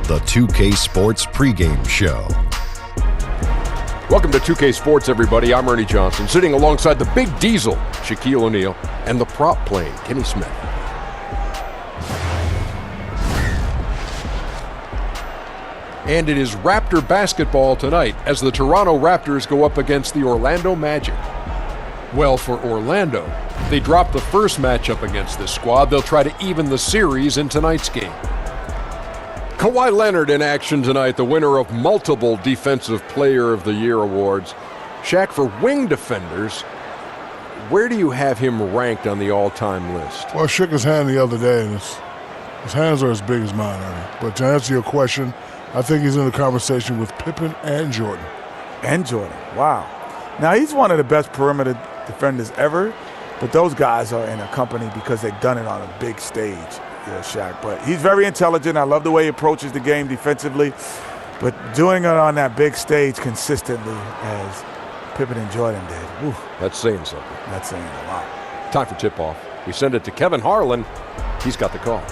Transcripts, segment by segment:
the 2K Sports pregame show. Welcome to 2K Sports, everybody. I'm Ernie Johnson, sitting alongside the Big Diesel, Shaquille O'Neal, and the prop plane, Kenny Smith. And it is Raptor basketball tonight as the Toronto Raptors go up against the Orlando Magic. Well, for Orlando, they dropped the first matchup against this squad. They'll try to even the series in tonight's game. Kawhi Leonard in action tonight, the winner of multiple Defensive Player of the Year awards. Shaq, for wing defenders, where do you have him ranked on the all-time list? Well, I shook his hand the other day, and his hands are as big as mine, Ernie. But to answer your question, I think he's in the conversation with Pippen and Jordan. And Jordan, wow. Now, he's one of the best perimeter defenders ever, but those guys are in a company because they've done it on a big stage, Shaq. But he's very intelligent. I love the way he approaches the game defensively, but doing it on that big stage consistently as Pippen and Jordan did. Whew. That's saying something. That's saying a lot. Time for tip-off. We send it to Kevin Harlan. He's got the call.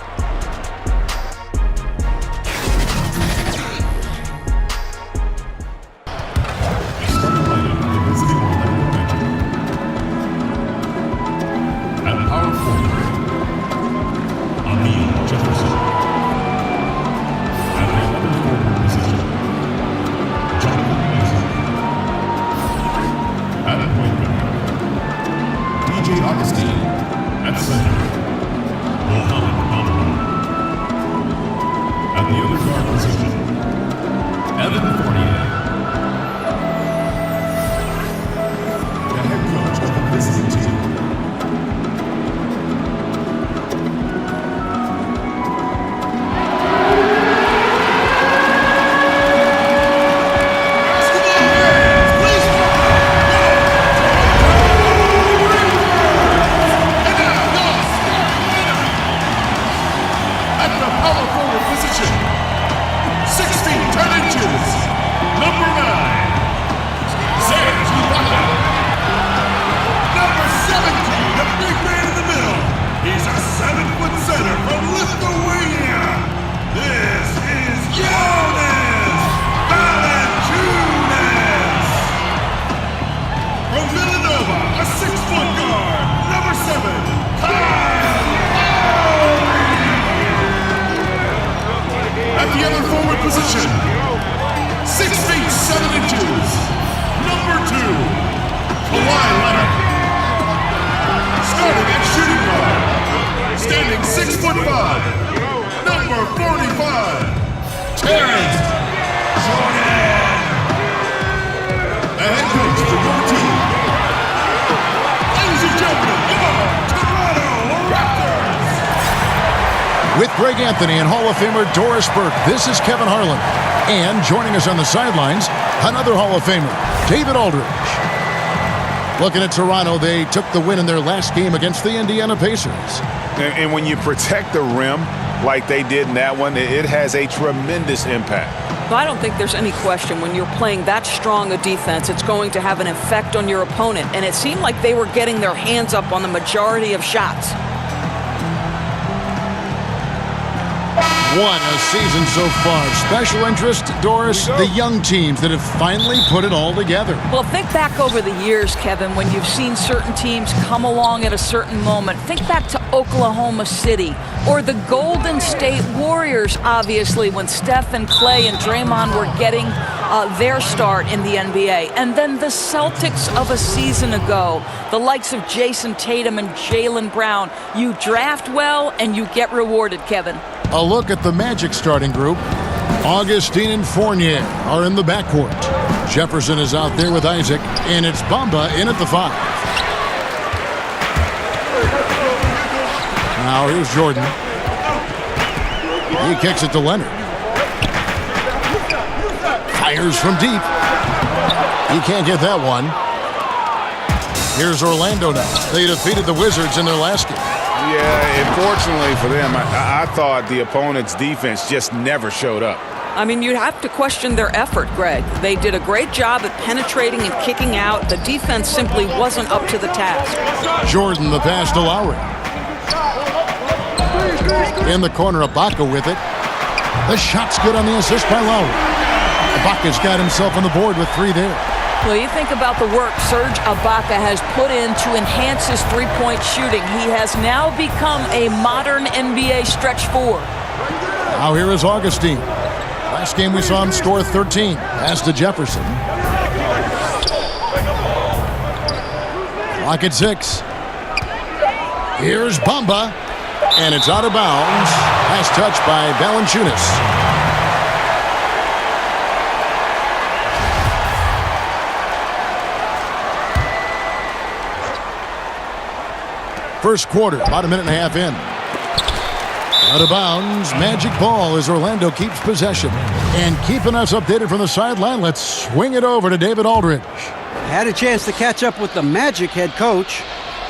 With Greg Anthony and Hall of Famer Doris Burke, this is Kevin Harlan. And joining us on the sidelines, another Hall of Famer, David Aldridge. Looking at Toronto, they took the win in their last game against the Indiana Pacers. And when you protect the rim like they did in that one, it has a tremendous impact. I don't think there's any question when you're playing that strong a defense, it's going to have an effect on your opponent. And it seemed like they were getting their hands up on the majority of shots. What a season so far. Special interest, Doris, the young teams that have finally put it all together. Well, think back over the years, Kevin, when you've seen certain teams come along at a certain moment. Think back to Oklahoma City or the Golden State Warriors, obviously, when Steph and Clay and Draymond were getting their start in the NBA. And then the Celtics of a season ago, the likes of Jason Tatum and Jaylen Brown. You draft well and you get rewarded, Kevin. A look at the Magic starting group. Augustine and Fournier are in the backcourt. Jefferson is out there with Isaac, and it's Bamba in at the 5. Now here's Jordan. He kicks it to Leonard. Fires from deep. He can't get that one. Here's Orlando now. They defeated the Wizards in their last game. Yeah, unfortunately for them, I thought the opponent's defense just never showed up. I mean, you'd have to question their effort, Greg. They did a great job at penetrating and kicking out. The defense simply wasn't up to the task. Jordan, the pass to Lowry. In the corner, Ibaka with it. The shot's good on the assist by Lowry. Ibaka's got himself on the board with 3 there. Well, you think about the work Serge Ibaka has put in to enhance his three-point shooting. He has now become a modern NBA stretch 4. Now here is Augustine. Last game we saw him score 13. Pass to Jefferson. Clock at 6. Here's Bamba. And it's out of bounds. Last touch by Valanciunas. First quarter, about a minute and a half in. Out of bounds, magic ball as Orlando keeps possession. And keeping us updated from the sideline, let's swing it over to David Aldridge. Had a chance to catch up with the Magic head coach.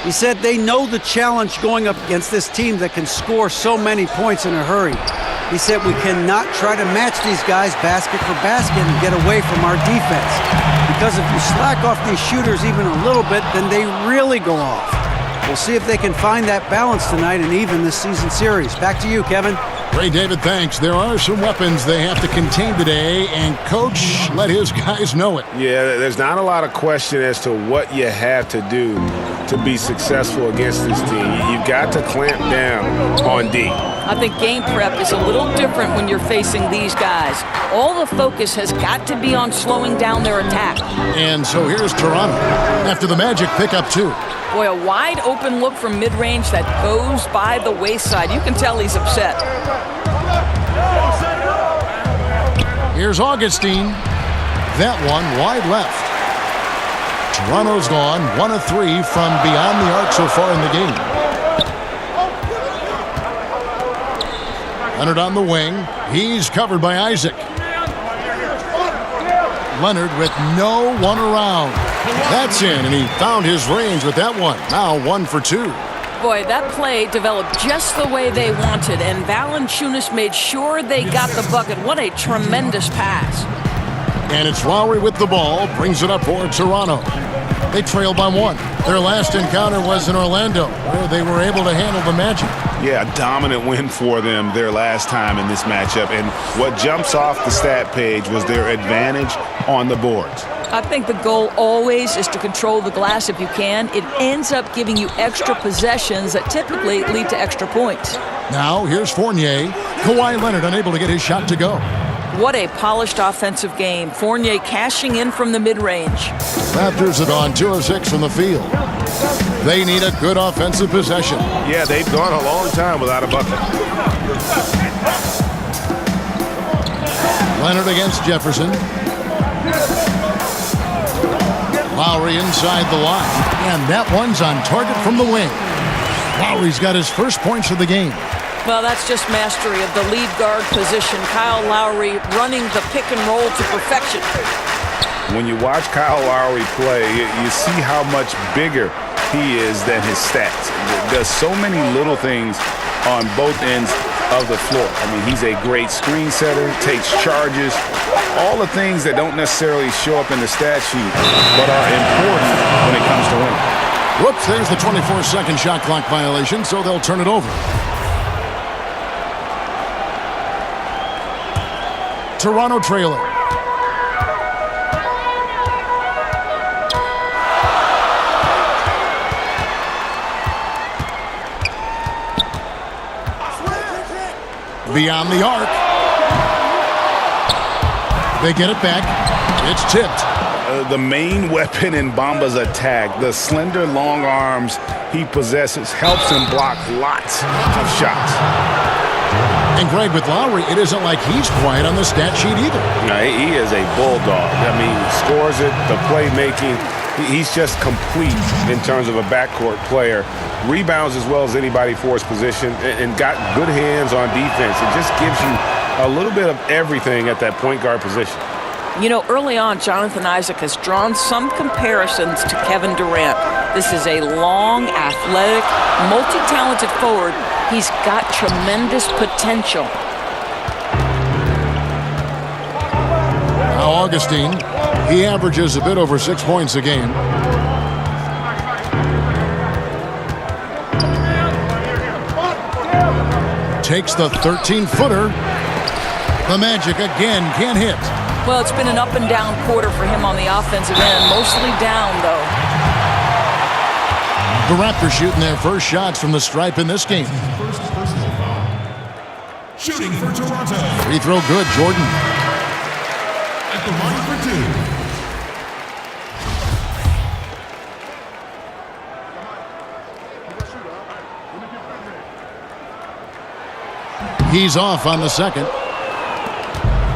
He said they know the challenge going up against this team that can score so many points in a hurry. He said we cannot try to match these guys basket for basket and get away from our defense. Because if you slack off these shooters even a little bit, then they really go off. We'll see if they can find that balance tonight and even this season series. Back to you, Kevin. Ray David, thanks. There are some weapons they have to contain today, and Coach let his guys know it. Yeah, there's not a lot of question as to what you have to do to be successful against this team. You've got to clamp down on D. I think game prep is a little different when you're facing these guys. All the focus has got to be on slowing down their attack. And so here's Toronto after the Magic pick up 2. Boy, a wide open look from mid-range that goes by the wayside. You can tell he's upset. Here's Augustine. That one wide left. Toronto's gone 1 of 3 from beyond the arc so far in the game. Leonard on the wing. He's covered by Isaac. Leonard with no one around. That's in, and he found his range with that one. Now 1 for 2. Boy, that play developed just the way they wanted, and Valanciunas made sure they got the bucket. What a tremendous pass. And it's Lowry with the ball, brings it up for Toronto. They trail by 1. Their last encounter was in Orlando, where they were able to handle the Magic. Yeah, a dominant win for them their last time in this matchup. And what jumps off the stat page was their advantage on the boards. I think the goal always is to control the glass if you can. It ends up giving you extra possessions that typically lead to extra points. Now here's Fournier. Kawhi Leonard unable to get his shot to go. What a polished offensive game. Fournier cashing in from the mid-range. Raptors have gone 2 of 6 from the field. They need a good offensive possession. Yeah, they've gone a long time without a bucket. Leonard against Jefferson. Lowry inside the line. And that one's on target from the wing. Lowry's got his first points of the game. Well, that's just mastery of the lead guard position. Kyle Lowry running the pick and roll to perfection. When you watch Kyle Lowry play, you see how much bigger he is than his stats. Does so many little things on both ends of the floor. I mean, he's a great screen setter, takes charges, all the things that don't necessarily show up in the stat sheet, but are important when it comes to winning. Whoops, there's the 24-second shot clock violation, so they'll turn it over. Toronto trailer. Beyond the arc. They get it back. It's tipped. The main weapon in Bamba's attack, the slender, long arms he possesses, helps him block lots of shots. And Greg, with Lowry, it isn't like he's quiet on the stat sheet either. No, he is a bulldog. I mean, scores it, the playmaking. He's just complete in terms of a backcourt player. Rebounds as well as anybody for his position, and got good hands on defense. It just gives you a little bit of everything at that point guard position. You know, early on, Jonathan Isaac has drawn some comparisons to Kevin Durant. This is a long, athletic, multi-talented forward. He's got tremendous potential. Now Augustine, he averages a bit over 6 points a game. Takes the 13-footer. The Magic again can't hit. Well, it's been an up and down quarter for him on the offensive end, mostly down, though. The Raptors shooting their first shots from the stripe in this game. Shooting for Toronto. Free throw good, Jordan. At the line for two. He's off on the second.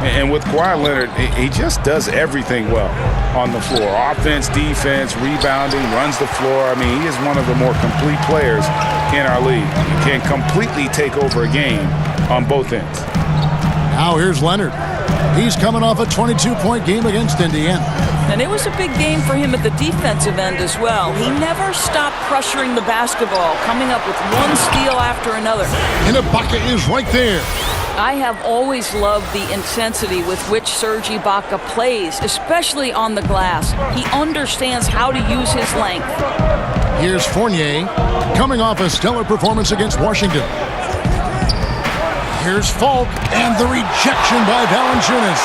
And with Kawhi Leonard, he just does everything well on the floor. Offense, defense, rebounding, runs the floor. I mean, he is one of the more complete players in our league. He can completely take over a game on both ends. Now here's Leonard. He's coming off a 22-point game against Indiana. And it was a big game for him at the defensive end as well. He never stopped pressuring the basketball, coming up with one steal after another. And Ibaka is right there. I have always loved the intensity with which Serge Ibaka plays, especially on the glass. He understands how to use his length. Here's Fournier, coming off a stellar performance against Washington. Here's Falk, and the rejection by Valanciunas.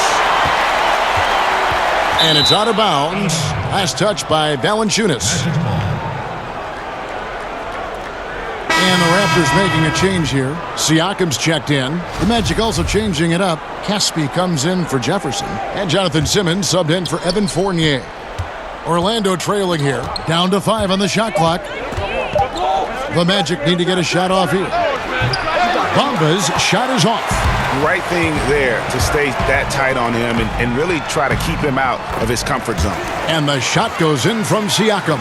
And it's out of bounds. Last touch by Valanciunas. And the Raptors making a change here. Siakam's checked in. The Magic also changing it up. Caspi comes in for Jefferson. And Jonathan Simmons subbed in for Evan Fournier. Orlando trailing here. Down to 5 on the shot clock. The Magic need to get a shot off here. Bamba's shot is off. Right thing there to stay that tight on him and really try to keep him out of his comfort zone. And the shot goes in from Siakam.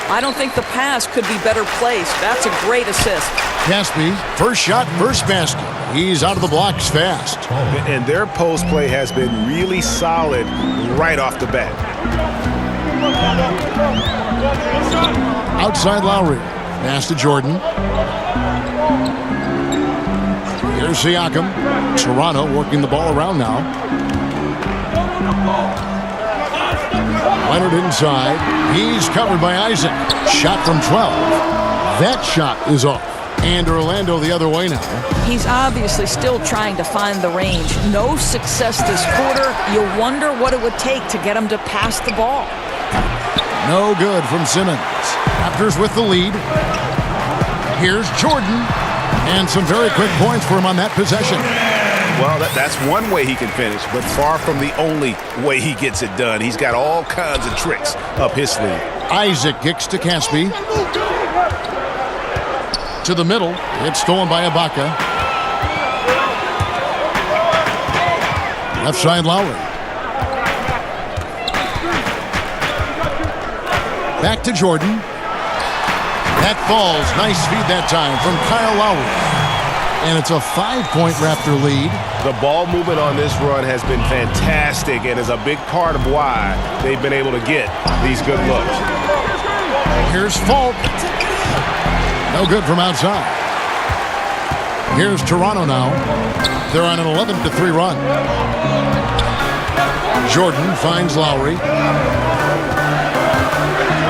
I don't think the pass could be better placed. That's a great assist. Caspi, first shot, first basket. He's out of the blocks fast. And their post play has been really solid right off the bat. Outside Lowry. Pass to Jordan. Here's Siakam. Toronto working the ball around now. Leonard inside. He's covered by Isaac. Shot from 12. That shot is off. And Orlando the other way now. He's obviously still trying to find the range. No success this quarter. You wonder what it would take to get him to pass the ball. No good from Simmons. Raptors with the lead. Here's Jordan. And some very quick points for him on that possession. Well, that's one way he can finish, but far from the only way he gets it done. He's got all kinds of tricks up his sleeve. Isaac kicks to Caspi. To the middle. It's stolen by Ibaka. Left side Lowry. Back to Jordan. That falls. Nice feed that time from Kyle Lowry. And it's a 5-point Raptor lead. The ball movement on this run has been fantastic and is a big part of why they've been able to get these good looks. Here's Falk. No good from outside. Here's Toronto now. They're on an 11-3 run. Jordan finds Lowry.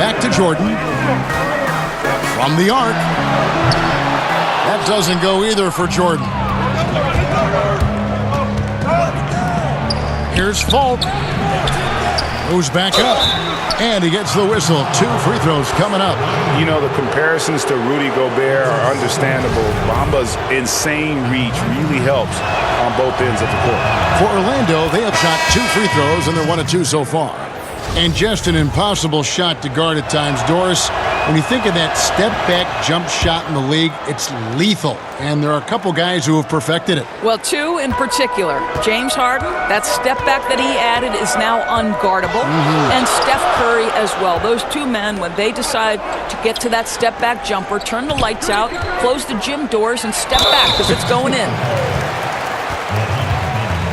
Back to Jordan. From the arc. That doesn't go either for Jordan. Here's Falk. Moves back up. And he gets the whistle. 2 free throws coming up. You know, the comparisons to Rudy Gobert are understandable. Bamba's insane reach really helps on both ends of the court. For Orlando, they have shot 2 free throws, and they're 1 of 2 so far. And just an impossible shot to guard at times. Doris, when you think of that step-back jump shot in the league, it's lethal. And there are a couple guys who have perfected it. Well, 2 in particular. James Harden, that step-back that he added is now unguardable. And Steph Curry as well. Those 2 men, when they decide to get to that step-back jumper, turn the lights out, close the gym doors, and step back because it's going in.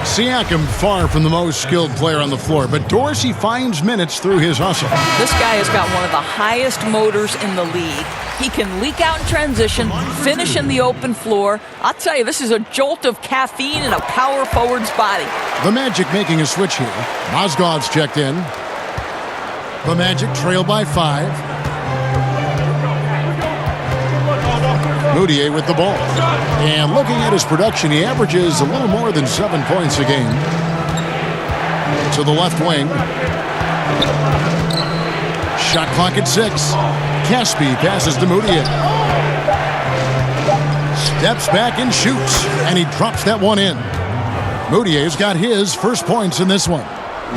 Siakam far from the most skilled player on the floor, but Dorsey finds minutes through his hustle. This guy has got one of the highest motors in the league. He can leak out in transition, finish in the open floor. I'll tell you, this is a jolt of caffeine in a power forward's body. The Magic making a switch here. Mozgov's checked in. The Magic trail by 5. Moutier with the ball. And looking at his production, he averages a little more than 7 points a game. To the left wing. Shot clock at 6. Caspi passes to Moutier. Steps back and shoots, and he drops that one in. Moutier's got his first points in this one.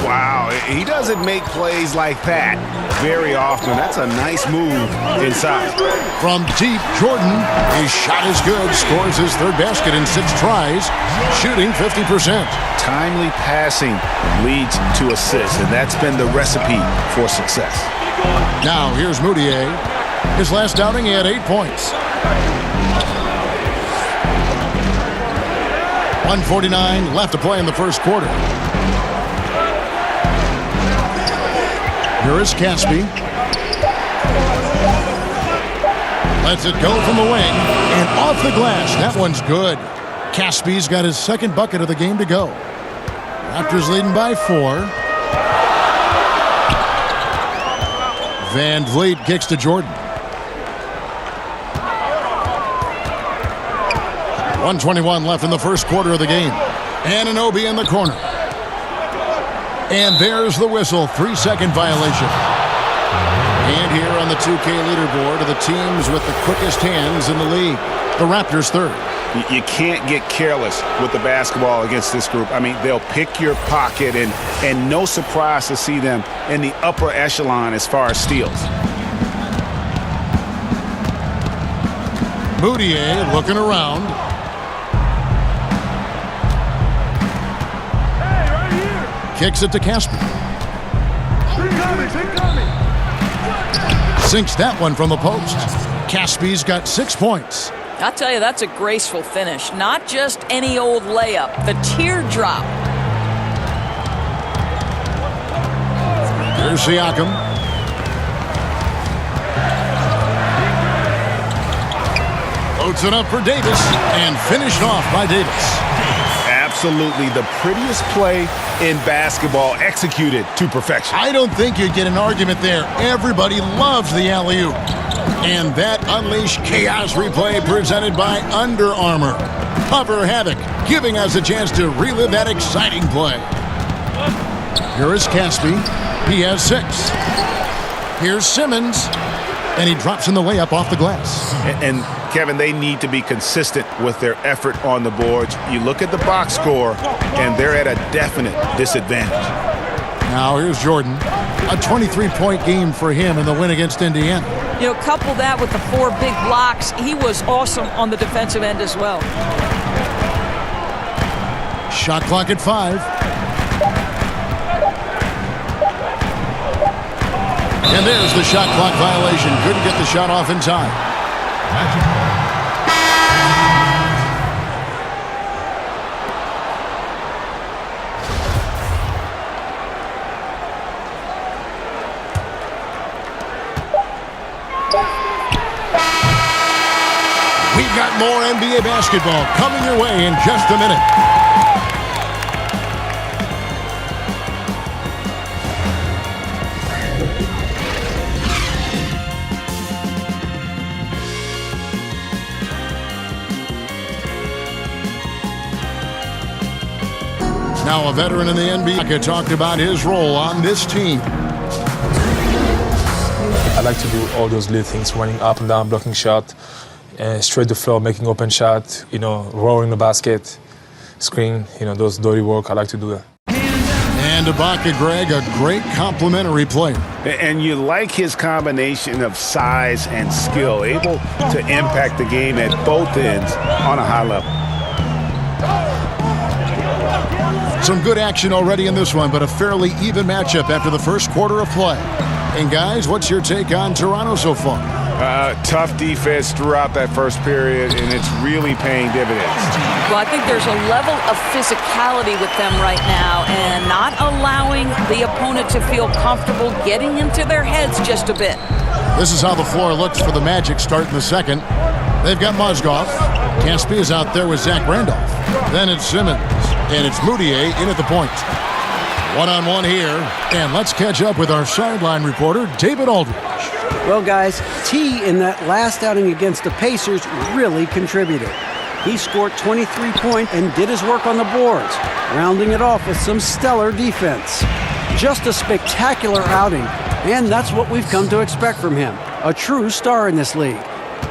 Wow, he doesn't make plays like that very often. That's a nice move inside. From deep, Jordan, his shot is good, scores his third basket in 6 tries, shooting 50%. Timely passing leads to assists, and that's been the recipe for success. Now here's Moutier. His last outing, he had 8 points. 1:49 left to play in the first quarter. Here is Caspi. Lets it go from the wing and off the glass. That one's good. Caspi's got his second bucket of the game to go. Raptors leading by 4. Van Vliet kicks to Jordan. 1:21 left in the first quarter of the game. Anunoby in the corner. And there's the whistle, 3-second violation. And here on the 2K leaderboard are the teams with the quickest hands in the league. The Raptors third. You can't get careless with the basketball against this group. I mean, they'll pick your pocket, and no surprise to see them in the upper echelon as far as steals. Moutier looking around. Kicks it to Caspi. Sinks that one from the post. Caspi's got 6 points. I'll tell you, that's a graceful finish. Not just any old layup. The teardrop. Here's Siakam. Loads it up for Davis and finished off by Davis. Absolutely the prettiest play in basketball, executed to perfection. I don't think you'd get an argument there. Everybody loves the alley-oop. And that unleashed chaos replay presented by Under Armour. Cover Havoc, giving us a chance to relive that exciting play. Here is Caspi. He has 6. Here's Simmons. And he drops in the layup off the glass. And Kevin, they need to be consistent with their effort on the boards. You look at the box score, and they're at a definite disadvantage. Now here's Jordan. A 23-point game for him in the win against Indiana. You know, couple that with the 4 big blocks. He was awesome on the defensive end as well. Shot clock at 5. And there's the shot clock violation. Couldn't get the shot off in time. We've got more NBA basketball coming your way in just a minute. Now a veteran in the NBA talked about his role on this team. I like to do all those little things, running up and down, blocking shot, straight to the floor, making open shot, rolling the basket, screen, those dirty work. I like to do that. And Ibaka, Greg, a great complimentary player. And you like his combination of size and skill, able to impact the game at both ends on a high level. Some good action already in this one, but a fairly even matchup after the first quarter of play. And guys, what's your take on Toronto so far? Tough defense throughout that first period, and it's really paying dividends. Well, I think there's a level of physicality with them right now and not allowing the opponent to feel comfortable getting into their heads just a bit. This is how the floor looks for the Magic start in the second. They've got Mozgov. Caspi is out there with Zach Randolph. Then it's Simmons. And it's Moutier in at the point. One-on-one here. And let's catch up with our sideline reporter, David Aldridge. Well, guys, T in that last outing against the Pacers really contributed. He scored 23 points and did his work on the boards, rounding it off with some stellar defense. Just a spectacular outing, and that's what we've come to expect from him. A true star in this league.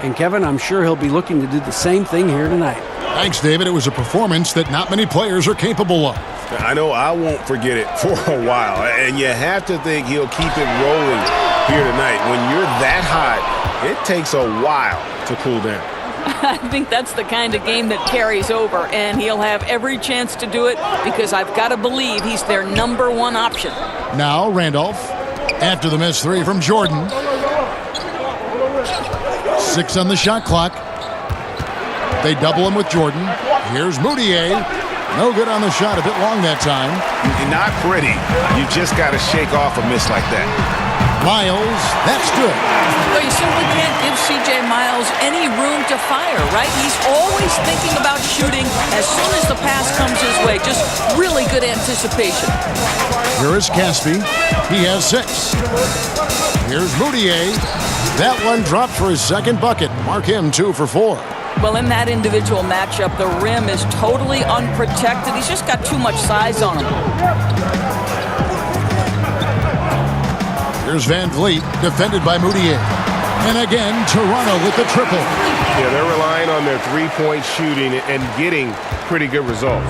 And Kevin, I'm sure he'll be looking to do the same thing here tonight. Thanks, David. It was a performance that not many players are capable of. I know I won't forget it for a while, and you have to think he'll keep it rolling here tonight. When you're that hot, it takes a while to cool down. I think that's the kind of game that carries over, and he'll have every chance to do it because I've got to believe he's their #1 option. Now Randolph, after the missed three from Jordan. 6 on the shot clock. They double him with Jordan. Here's Moutier. No good on the shot, a bit long that time. Not pretty. You just got to shake off a miss like that. Miles, that's good. Well, you simply can't give C.J. Miles any room to fire, right? He's always thinking about shooting as soon as the pass comes his way. Just really good anticipation. Here is Caspi. He has 6. Here's Moutier. That one dropped for his second bucket. Mark him 2 for 4. Well, in that individual matchup, the rim is totally unprotected. He's just got too much size on him. Here's Van Vliet, defended by Moutier. And again, Toronto with the triple. Yeah, they're relying on their three-point shooting and getting pretty good results.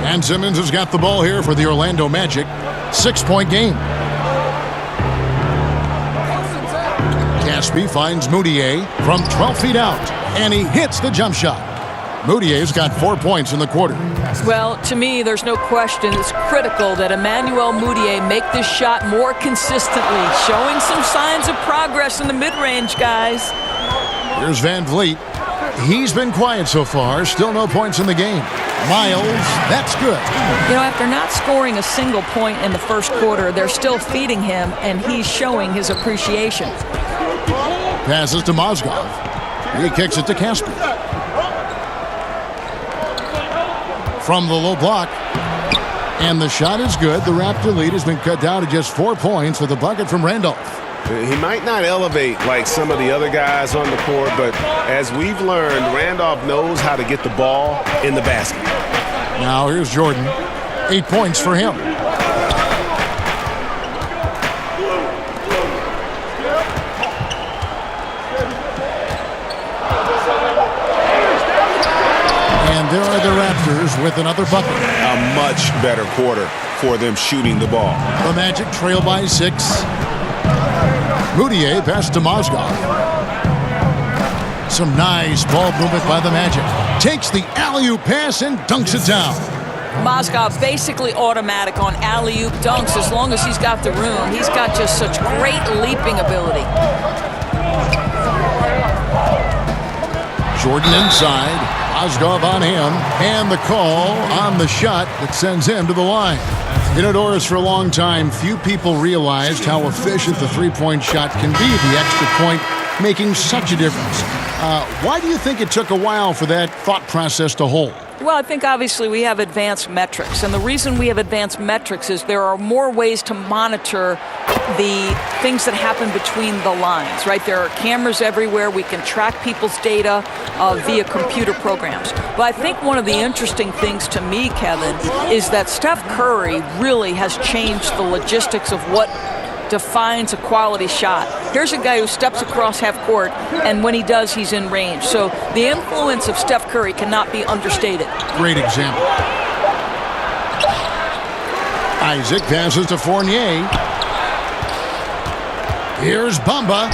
And Simmons has got the ball here for the Orlando Magic. 6-point game. Caspi finds Moutier from 12 feet out, and he hits the jump shot. Moutier's got 4 points in the quarter. Well, to me, there's no question it's critical that Emmanuel Moutier make this shot more consistently, showing some signs of progress in the mid-range, guys. Here's Van Vliet. He's been quiet so far, still no points in the game. Miles, that's good. You know, after not scoring a single point in the first quarter, they're still feeding him, and he's showing his appreciation. Passes to Mozgov. He kicks it to Caspi. From the low block. And the shot is good. The Raptor lead has been cut down to just 4 points with a bucket from Randolph. He might not elevate like some of the other guys on the court, but as we've learned, Randolph knows how to get the ball in the basket. Now here's Jordan. 8 points for him. And there are the Raptors with another bucket. A much better quarter for them shooting the ball. The Magic trail by 6. Moutier passed to Mozgov. Some nice ball movement by the Magic. Takes the alley-oop pass and dunks it down. Mozgov basically automatic on alley-oop dunks as long as he's got the room. He's got just such great leaping ability. Jordan inside. Mozgov on him. And the call on the shot that sends him to the line. You know, Doris, for a long time, few people realized how efficient the three-point shot can be, the extra point making such a difference. Why do you think it took a while for that thought process to hold? Well, I think obviously we have advanced metrics, and the reason we have advanced metrics is there are more ways to monitor the things that happen between the lines, right? There are cameras everywhere. We can track people's data via computer programs. But I think one of the interesting things to me, Kevin, is that Steph Curry really has changed the logistics of what defines a quality shot. Here's a guy who steps across half court, and when he does, he's in range. So the influence of Steph Curry cannot be understated. Great example. Isaac passes to Fournier. Here's Bamba.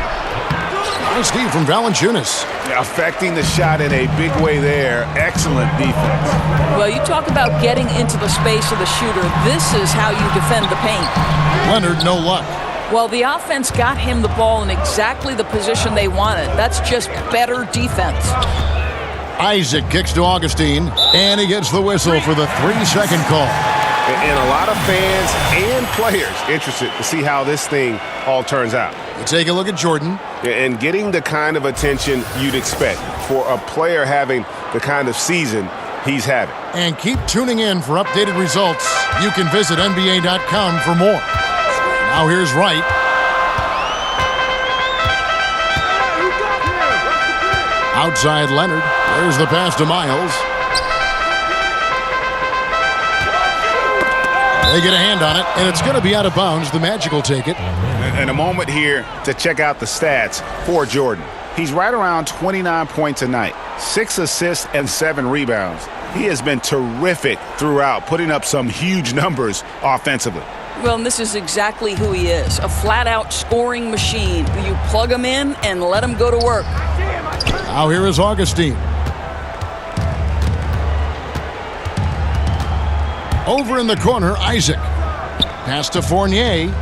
Nice D from Valanciunas. Affecting the shot in a big way there. Excellent defense. Well, you talk about getting into the space of the shooter. This is how you defend the paint. Leonard, no luck. Well, the offense got him the ball in exactly the position they wanted. That's just better defense. Isaac kicks to Augustine, and he gets the whistle for the 3-second call. And a lot of fans and players interested to see how this thing all turns out. You take a look at Jordan. And getting the kind of attention you'd expect for a player having the kind of season he's having. And keep tuning in for updated results. You can visit NBA.com for more. Now here's Wright. Outside Leonard. There's the pass to Miles. They get a hand on it, and it's going to be out of bounds. The Magic will take it. And a moment here to check out the stats for Jordan. He's right around 29 points a night, 6 assists and 7 rebounds. He has been terrific throughout, putting up some huge numbers offensively. Well, and this is exactly who he is, a flat-out scoring machine. You plug him in and let him go to work. Now here is Augustine. Over in the corner, Isaac. Pass to Fournier.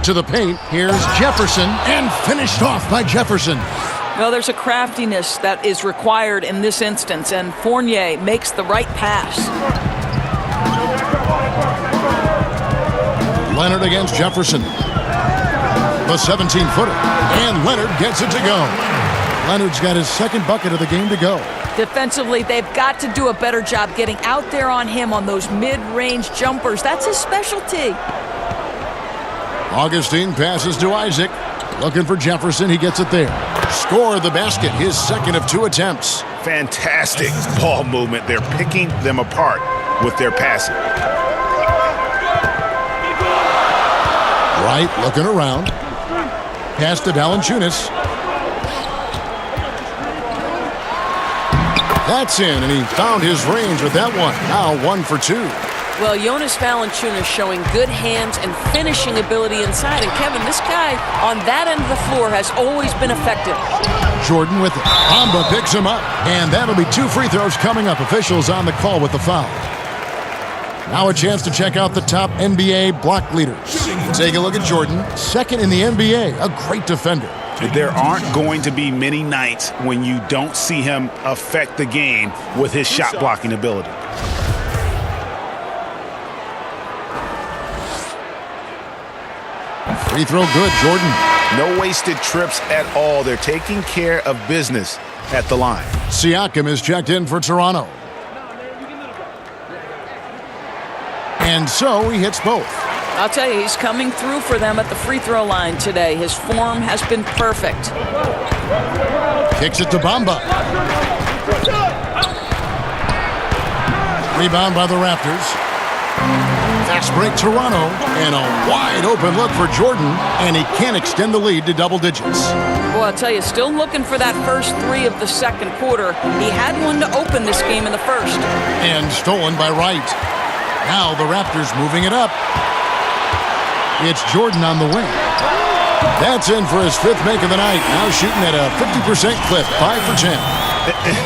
To the paint, here's Jefferson, and finished off by Jefferson. Well, there's a craftiness that is required in this instance, and Fournier makes the right pass. Leonard against Jefferson. The 17-footer, and Leonard gets it to go. Leonard's got his second bucket of the game to go. Defensively, they've got to do a better job getting out there on him on those mid-range jumpers. That's his specialty. Augustine passes to Isaac. Looking for Jefferson. He gets it there. Score the basket. His second of 2 attempts. Fantastic ball movement. They're picking them apart with their passing. Wright looking around. Pass to Valanciunas. That's in, and he found his range with that one. Now 1 for 2. Well, Jonas Valanciunas showing good hands and finishing ability inside. And Kevin, this guy on that end of the floor has always been effective. Jordan with it. Bamba picks him up. And that'll be 2 free throws coming up. Officials on the call with the foul. Now a chance to check out the top NBA block leaders. Take a look at Jordan. Second in the NBA. A great defender. There aren't going to be many nights when you don't see him affect the game with his shot blocking ability. Free throw good, Jordan. No wasted trips at all. They're taking care of business at the line. Siakam is checked in for Toronto. And so he hits both. I'll tell you, he's coming through for them at the free throw line today. His form has been perfect. Kicks it to Bamba. Rebound by the Raptors. Fast break Toronto, and a wide open look for Jordan, and he can't extend the lead to double digits. Boy, I'll tell you, still looking for that first 3 of the second quarter. He had one to open this game in the first. And stolen by Wright. Now the Raptors moving it up. It's Jordan on the wing. That's in for his 5th make of the night. Now shooting at a 50% clip, 5 for 10.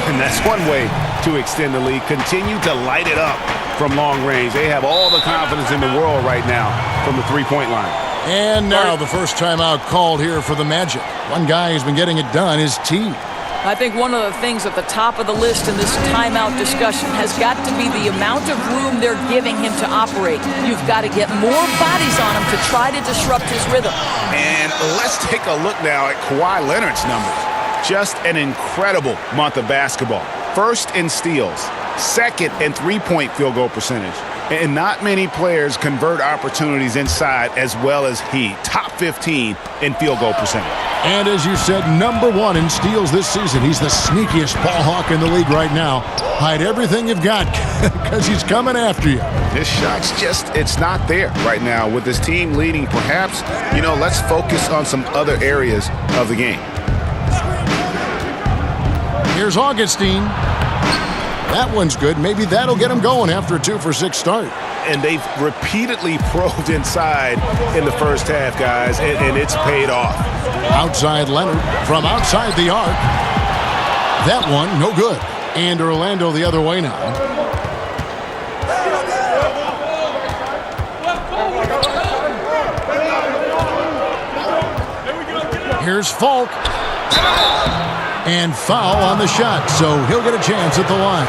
And that's one way to extend the lead. Continue to light it up from long range. They have all the confidence in the world right now from the three-point line. And now the first timeout called here for the Magic. One guy who's been getting it done is T. I think one of the things at the top of the list in this timeout discussion has got to be the amount of room they're giving him to operate. You've got to get more bodies on him to try to disrupt his rhythm. And let's take a look now at Kawhi Leonard's numbers. Just an incredible month of basketball. First in steals, second in three-point field goal percentage. And not many players convert opportunities inside as well as he. Top 15 in field goal percentage. And as you said, #1 in steals this season. He's the sneakiest ball hawk in the league right now. Hide everything you've got because he's coming after you. His shot's just, it's not there right now. With his team leading, perhaps, let's focus on some other areas of the game. Here's Augustine. That one's good. Maybe that'll get him going after a 2-for-6 start. And they've repeatedly probed inside in the first half, guys, and it's paid off. Outside Leonard from outside the arc. That one, no good. And Orlando the other way now. Here's Falk. And foul on the shot, so he'll get a chance at the line.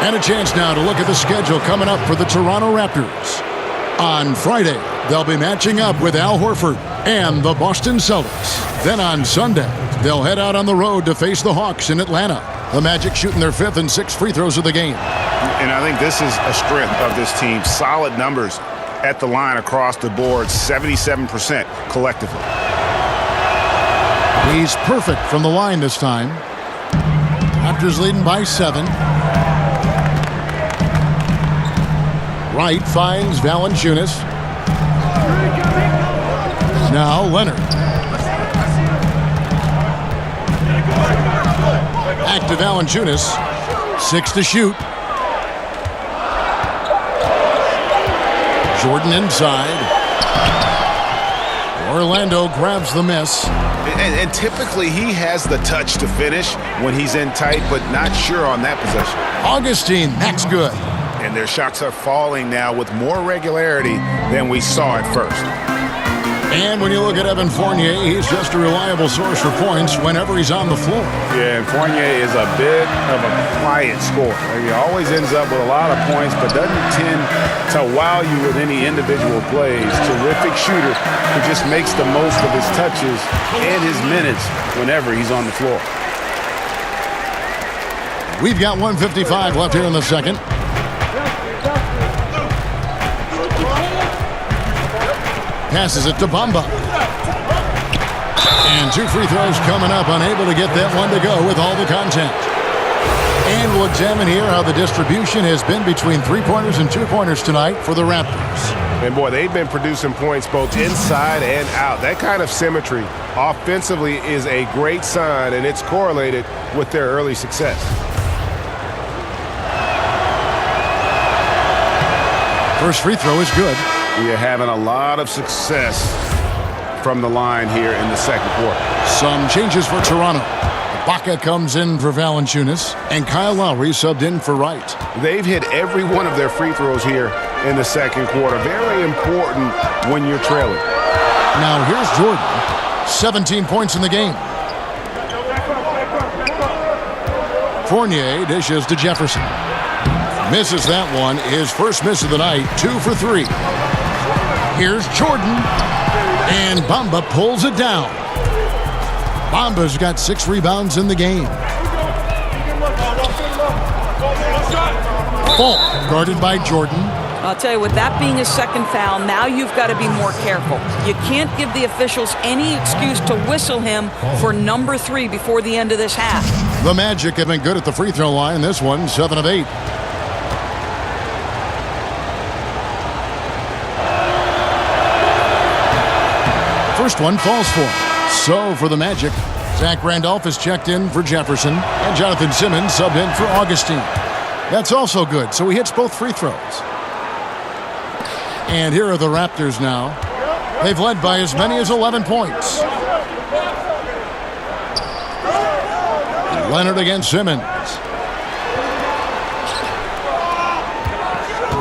And a chance now to look at the schedule coming up for the Toronto Raptors. On Friday, they'll be matching up with Al Horford and the Boston Celtics. Then on Sunday, they'll head out on the road to face the Hawks in Atlanta. The Magic shooting their 5th and 6th free throws of the game. And I think this is a strength of this team. Solid numbers at the line across the board, 77% collectively. He's perfect from the line this time. Raptors leading by 7. Wright finds Valanciunas. Now Leonard. Back to Valanciunas. 6 to shoot. Jordan inside. Orlando grabs the miss. And typically he has the touch to finish when he's in tight, but not sure on that possession. Augustine, that's good. And their shots are falling now with more regularity than we saw at first. And when you look at Evan Fournier, he's just a reliable source for points whenever he's on the floor. Yeah, and Fournier is a bit of a quiet scorer. He always ends up with a lot of points, but doesn't tend to wow you with any individual plays. Terrific shooter who just makes the most of his touches and his minutes whenever he's on the floor. We've got 1:55 left here in the second. Passes it to Bamba. And 2 free throws coming up, unable to get that one to go with all the contact. And we'll examine here how the distribution has been between 3-pointers and 2-pointers tonight for the Raptors. And boy, they've been producing points both inside and out. That kind of symmetry offensively is a great sign, and it's correlated with their early success. First free throw is good. We are having a lot of success from the line here in the second quarter. Some changes for Toronto. Ibaka comes in for Valanciunas, and Kyle Lowry subbed in for Wright. They've hit every one of their free throws here in the second quarter. Very important when you're trailing. Now here's Jordan. 17 points in the game. Fournier dishes to Jefferson. Misses that one. His first miss of the night. 2 for 3. Here's Jordan. And Bamba pulls it down. Bamba's got 6 rebounds in the game. Ball guarded by Jordan. I'll tell you, with that being his second foul, now you've got to be more careful. You can't give the officials any excuse to whistle him for number 3 before the end of this half. The Magic have been good at the free throw line. This one, 7 of 8. First one falls for him. So for the Magic, Zach Randolph is checked in for Jefferson, and Jonathan Simmons subbed in for Augustine. That's also good, so he hits both free throws. And here are the Raptors now. They've led by as many as 11 points. Leonard against Simmons.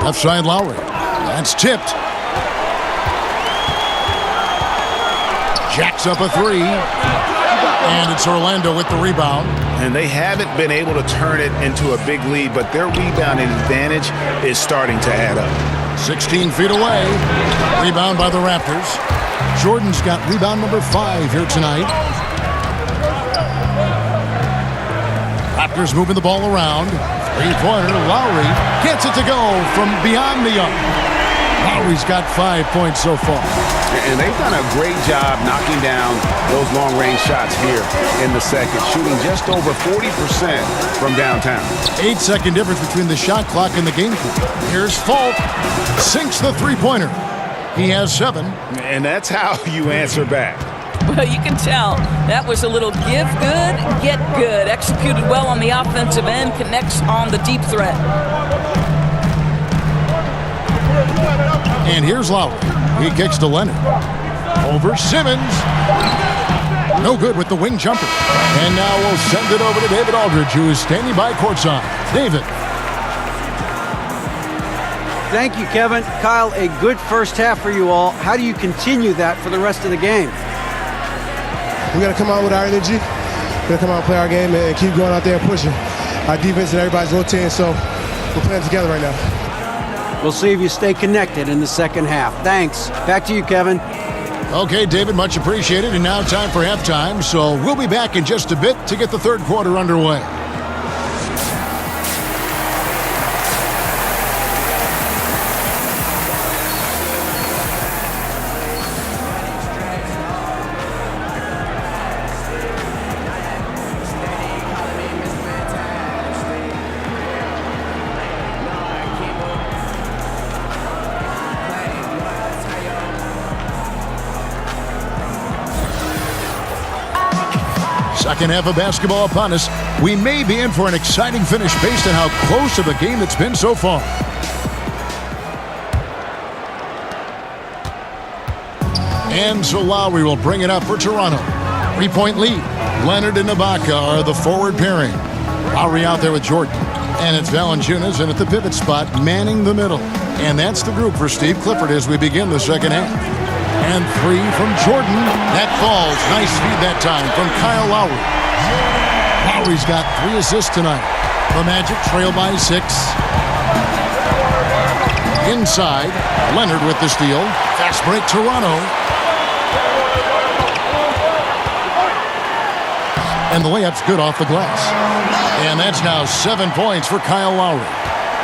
Left side Lowry. That's tipped. Jacks up a 3. And it's Orlando with the rebound. And they haven't been able to turn it into a big lead, but their rebounding advantage is starting to add up. 16 feet away. Rebound by the Raptors. Jordan's got rebound number 5 here tonight. Raptors moving the ball around. 3-pointer. Lowry gets it to go from beyond the arc. Lowry's got 5 points so far. And they've done a great job knocking down those long-range shots here in the second, shooting just over 40% from downtown. 8-second difference between the shot clock and the game clock. Here's Fultz. Sinks the 3-pointer. He has 7. And that's how you answer back. Well, you can tell that was a little give good, get good. Executed well on the offensive end, connects on the deep threat. And here's Lowry. He kicks to Leonard. Over Simmons. No good with the wing jumper. And now we'll send it over to David Aldridge, who is standing by courtside. David. Thank you, Kevin. Kyle, a good first half for you all. How do you continue that for the rest of the game? We got to come out with our energy. We got to come out and play our game and keep going out there and pushing. Our defense and everybody's rotating, so we're playing together right now. We'll see if you stay connected in the second half. Thanks. Back to you, Kevin. Okay, David, much appreciated. And now time for halftime, so we'll be back in just a bit to get the third quarter underway. Second half of basketball upon us. We may be in for an exciting finish based on how close of a game it's been so far. And so Lowry will bring it up for Toronto. 3-point lead. Leonard and Ibaka are the forward pairing. Lowry out there with Jordan. And it's Valanciunas in at the pivot spot, manning the middle. And that's the group for Steve Clifford as we begin the second half. And 3 from Jordan. That falls. Nice feed that time from Kyle Lowry. Lowry's got 3 assists tonight. The Magic trail by 6. Inside, Leonard with the steal. Fast break, Toronto. And the layup's good off the glass. And that's now 7 points for Kyle Lowry.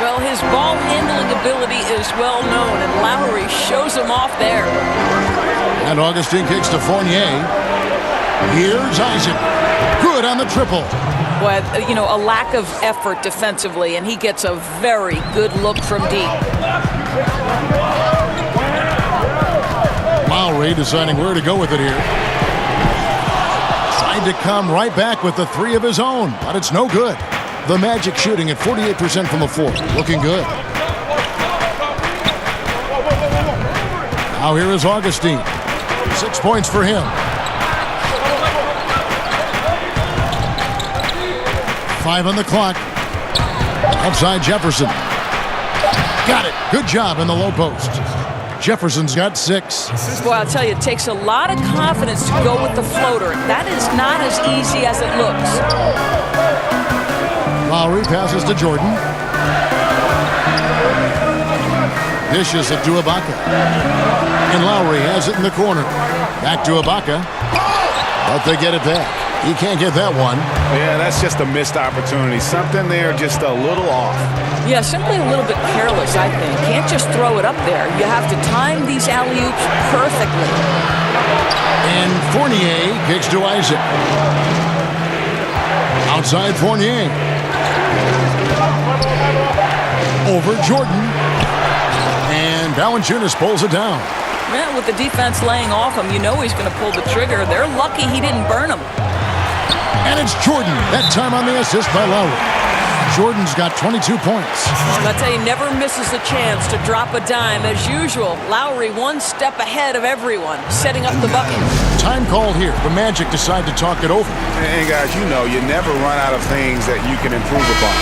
Well, his ball handling ability is well known, and Lowry shows him off there. And Augustine kicks to Fournier. Here's Isaac. Good on the triple. Well, you know, a lack of effort defensively, and he gets a very good look from deep. Lowry deciding where to go with it here. Tried to come right back with the 3 of his own, but it's no good. The Magic shooting at 48% from the floor. Looking good. Now here is Augustine. 6 points for him. 5 on the clock. Outside Jefferson. Got it. Good job in the low post. Jefferson's got 6. Well, I'll tell you, it takes a lot of confidence to go with the floater. That is not as easy as it looks. Lowry passes to Jordan. Dishes it to Ibaka. And Lowry has it in the corner. Back to Ibaka. But they get it back. He can't get that one. Yeah, that's just a missed opportunity. Something there just a little off. Yeah, simply a little bit careless, I think. Can't just throw it up there. You have to time these alley-oops perfectly. And Fournier kicks to Isaac. Outside Fournier. Over Jordan. And Valanciunas pulls it down. Yeah, with the defense laying off him, you know he's going to pull the trigger. They're lucky he didn't burn him. And it's Jordan, that time on the assist by Lowry. Jordan's got 22 points. I tell you, never misses a chance to drop a dime. As usual, Lowry 1 step ahead of everyone, setting up the bucket. Time called here. The Magic decide to talk it over. And guys, you know, you never run out of things that you can improve upon.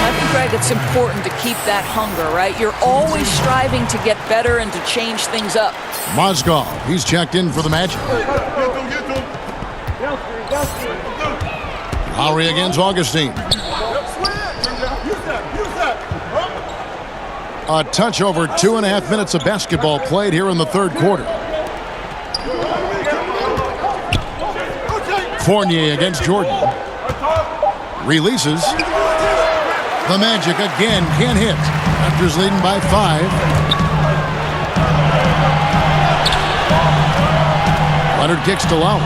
I think, Greg, it's important to keep that hunger, right? You're always striving to get better and to change things up. Mozgov, he's checked in for the Magic. Lowry against Augustine. A touch over 2.5 minutes of basketball played here in the third quarter. Fournier against Jordan. Releases. The Magic again can't hit. Raptors leading by 5. Leonard kicks to Lowry.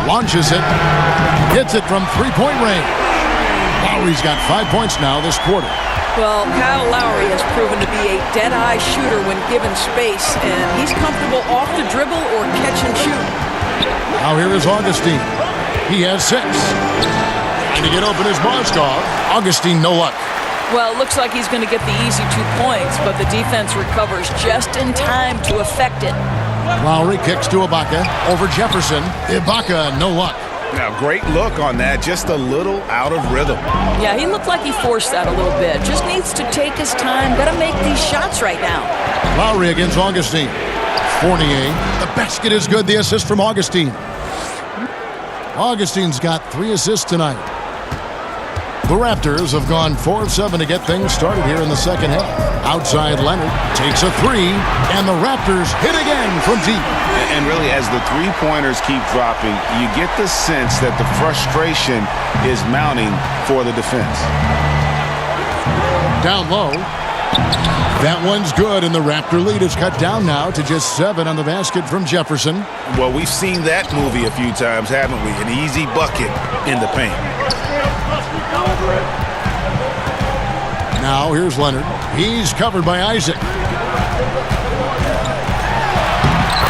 Launches it. Hits it from 3-point range. Lowry's got 5 points now this quarter. Well, Kyle Lowry has proven to be a dead-eye shooter when given space, and he's comfortable off the dribble or catch and shoot. Now here is Augustine. He has 6. Trying to get open is Mozgov. Augustine, no luck. Well, it looks like he's going to get the easy 2 points, but the defense recovers just in time to effect it. Lowry kicks to Ibaka. Over Jefferson. Ibaka, no luck. Now, great look on that. Just a little out of rhythm. Yeah, he looked like he forced that a little bit. Just needs to take his time. Got to make these shots right now. Lowry against Augustine. Fournier. The basket is good. The assist from Augustine. Augustine's got 3 assists tonight. The Raptors have gone 4 of 7 to get things started here in the second half. Outside Leonard takes a 3, and the Raptors hit again from deep. And really, as the 3-pointers keep dropping, you get the sense that the frustration is mounting for the defense. Down low. That one's good, and the Raptor lead is cut down now to just 7 on the basket from Jefferson. Well, we've seen that movie a few times, haven't we? An easy bucket in the paint. Now here's Leonard. He's covered by Isaac.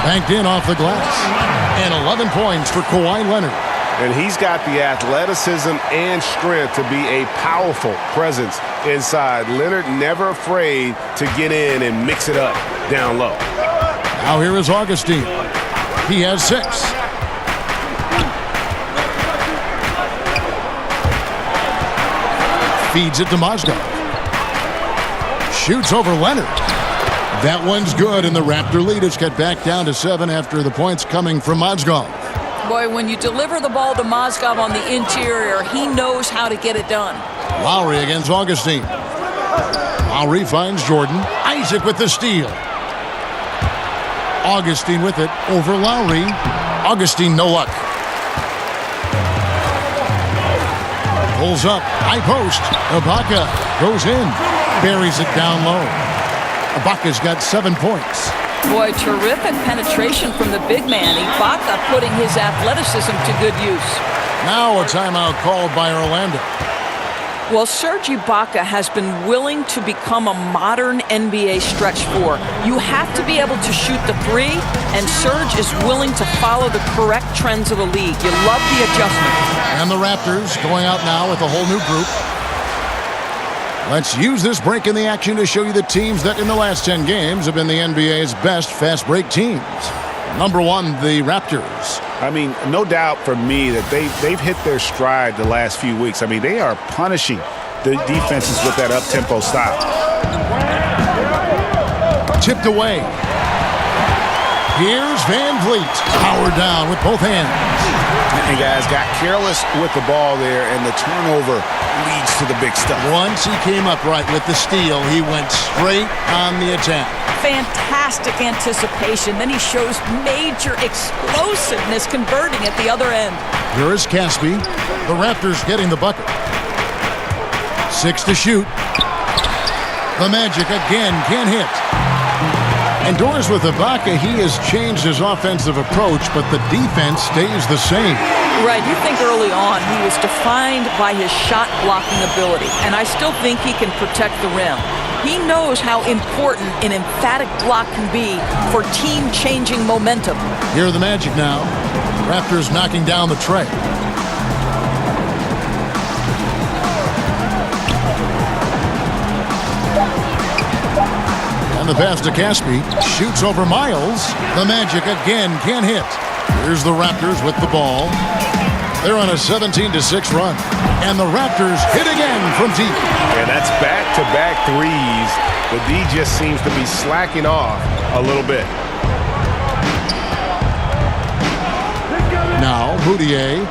Banked in off the glass. And 11 points for Kawhi Leonard. And he's got the athleticism and strength to be a powerful presence inside. Leonard never afraid to get in and mix it up down low. Now here is Augustine. He has 6. Feeds it to Mozgov. Shoots over Leonard. That one's good, and the Raptor lead is cut back down to 7 after the points coming from Mozgov. Boy, when you deliver the ball to Mozgov on the interior, he knows how to get it done. Lowry against Augustine. Lowry finds Jordan. Isaac with the steal. Augustine with it over Lowry. Augustine, no luck. Pulls up. High post. Ibaka goes in. Buries it down low. Ibaka's got 7 points. Boy, terrific penetration from the big man. Ibaka putting his athleticism to good use. Now a timeout called by Orlando. Well, Serge Ibaka has been willing to become a modern NBA stretch 4. You have to be able to shoot the 3, and Serge is willing to follow the correct trends of the league. You love the adjustment. And the Raptors going out now with a whole new group. Let's use this break in the action to show you the teams that in the last 10 games have been the NBA's best fast break teams. Number 1, the Raptors. I mean, no doubt for me that they've hit their stride the last few weeks. I mean, they are punishing the defenses with that up-tempo style. Tipped away. Here's Van Vliet. Powered down with both hands. And guys got careless with the ball there, and the turnover leads to the big stuff. Once he came upright with the steal, he went straight on the attack. Fantastic anticipation. Then he shows major explosiveness converting at the other end. Here is Caspi. The Raptors getting the bucket. 6 to shoot. The Magic again can't hit. And Doris with Ibaka, he has changed his offensive approach, but the defense stays the same. Right, you think early on he was defined by his shot blocking ability, and I still think he can protect the rim. He knows how important an emphatic block can be for team-changing momentum. Here are the Magic now. Raptors knocking down the tray. And the pass to Caspi. Shoots over Miles. The Magic again can't hit. Here's the Raptors with the ball. They're on a 17-6 run. And the Raptors hit again from deep. And that's back-to-back threes. The D just seems to be slacking off a little bit. Now, Moutier.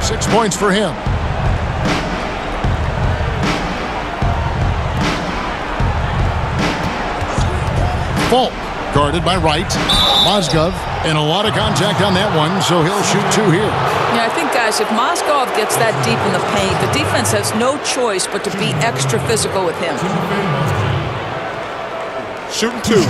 6 points for him. Falk, guarded by Wright. Mozgov, and a lot of contact on that one, so he'll shoot 2 here. Yeah, I think, guys, if Mozgov gets that deep in the paint, the defense has no choice but to be extra physical with him. Shooting 2.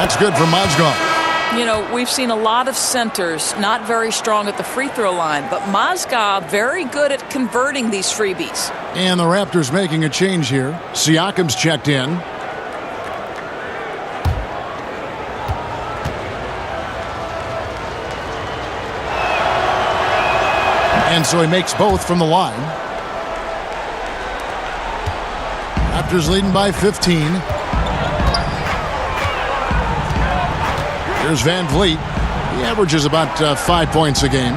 That's good for Mozgov. You know, we've seen a lot of centers not very strong at the free throw line, but Mozgov very good at converting these freebies. And the Raptors making a change here. Siakam's checked in. And so he makes both from the line. Raptors leading by 15. Here's Van Vliet. He averages about 5 points a game.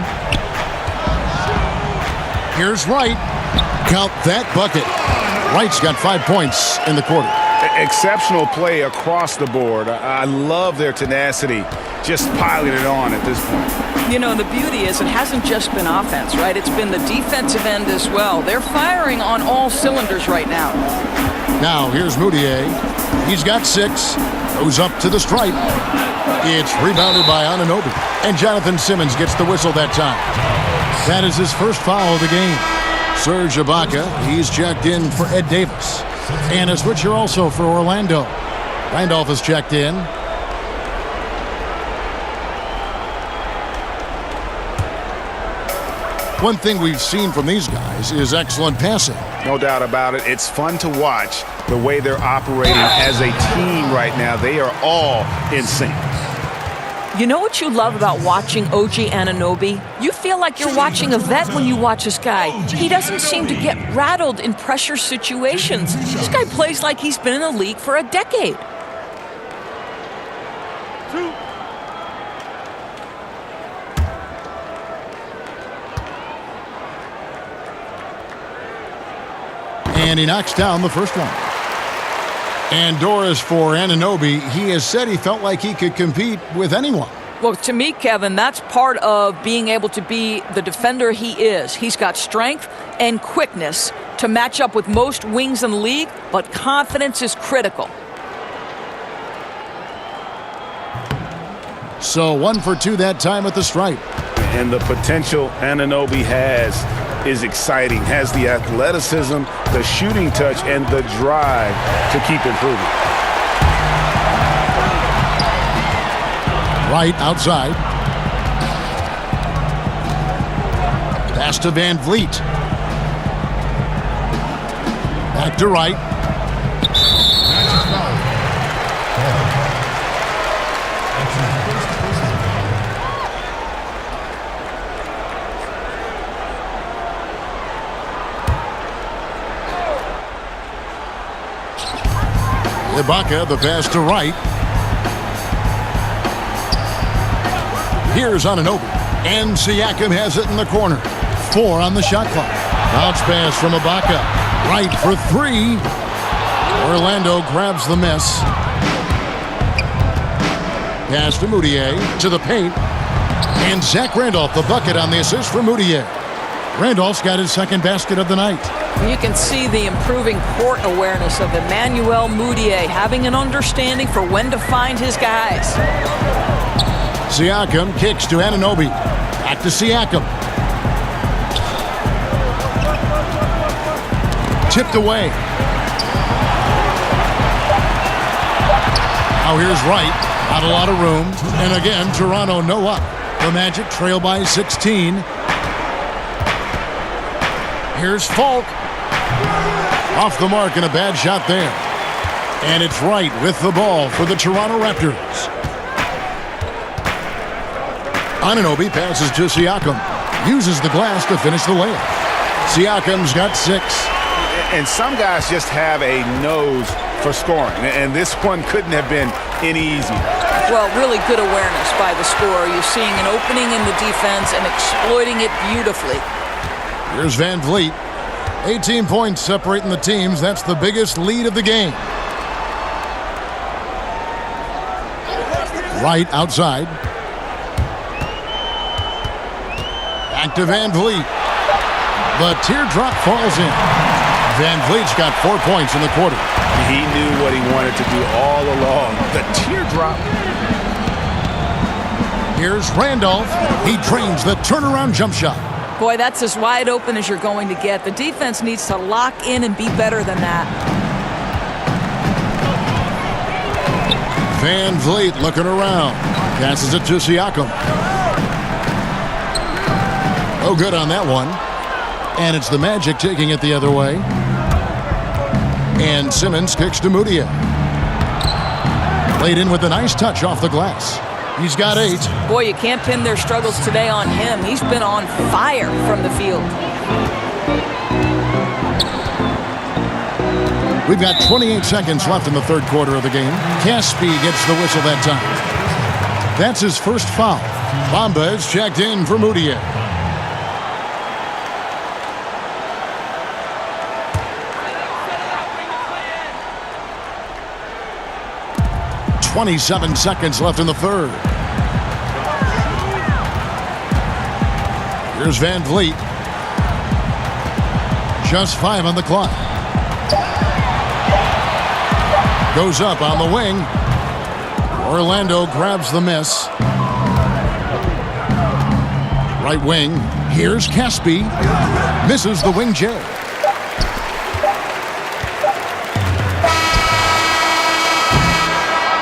Here's Wright. Count that bucket. Wright's got 5 points in the quarter. Exceptional play across the board. I love their tenacity, just piling it on at this point. You know, the beauty is it hasn't just been offense, right? It's been the defensive end as well. They're firing on all cylinders right now. Now, here's Moutier. He's got 6. Goes up to the stripe. It's rebounded by Anunoby. And Jonathan Simmons gets the whistle that time. That is his first foul of the game. Serge Ibaka, he's checked in for Ed Davis. And a switcher also for Orlando. Randolph is checked in. One thing we've seen from these guys is excellent passing. no doubt about it. It's fun to watch the way they're operating as a team right now. They are all in sync. You know what you love about watching OG Anunoby? You feel like you're watching a vet when you watch this guy. He doesn't seem to get rattled in pressure situations. This guy plays like he's been in the league for a decade. And he knocks down the first one. And Doris for Anunoby, he has said he felt like he could compete with anyone. Well, to me, Kevin, that's part of being able to be the defender he is. He's got strength and quickness to match up with most wings in the league, but confidence is critical. So 1 for 2 that time at the stripe. And the potential Anunoby has is exciting, has the athleticism, the shooting touch, and the drive to keep improving. Right outside. Pass to Van Vliet. Back to Wright. Ibaka, the pass to Wright. Here's Anunoby. And Siakam has it in the corner. 4 on the shot clock. Bounce pass from Ibaka. Wright for 3. Orlando grabs the miss. Pass to Moutier to the paint. And Zach Randolph, the bucket on the assist for Moutier. Randolph's got his second basket of the night. You can see the improving court awareness of Emmanuel Moutier, having an understanding for when to find his guys. Siakam kicks to Anunoby. Back to Siakam. Tipped away. Now here's Wright. Not a lot of room. And again, Toronto no up. The Magic trail by 16. Here's Falk. Off the mark and a bad shot there. And it's Wright with the ball for the Toronto Raptors. Anunoby passes to Siakam. Uses the glass to finish the layup. Siakam's got 6. And some guys just have a nose for scoring. And this one couldn't have been any easier. Well, really good awareness by the scorer. You're seeing an opening in the defense and exploiting it beautifully. Here's Van Vliet. 18 points separating the teams. That's the biggest lead of the game. Right outside. Back to Van Vliet. The teardrop falls in. Van Vliet's got 4 points in the quarter. He knew what he wanted to do all along. The teardrop. Here's Randolph. He trains the turnaround jump shot. Boy, that's as wide open as you're going to get. The defense needs to lock in and be better than that. Van Vliet looking around. Passes it to Siakam. Oh, good on that one. And it's the Magic taking it the other way. And Simmons kicks to Moutier. Played in with a nice touch off the glass. He's got 8. Boy, you can't pin their struggles today on him. He's been on fire from the field. We've got 28 seconds left in the third quarter of the game. Caspi gets the whistle that time. That's his first foul. Bamba is checked in for Moutier. .27 seconds left in the third. Here's Van Vliet. Just 5 on the clock. Goes up on the wing. Orlando grabs the miss. Right wing. Here's Caspi. Misses the wing J.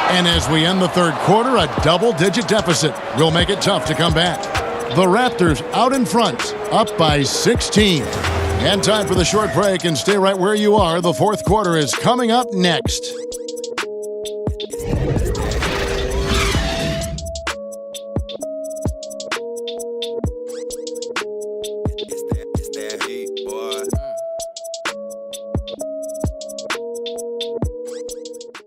And as we end the third quarter, a double-digit deficit will make it tough to come back. The Raptors out in front, up by 16. And time for the short break, and stay right where you are. The fourth quarter is coming up next.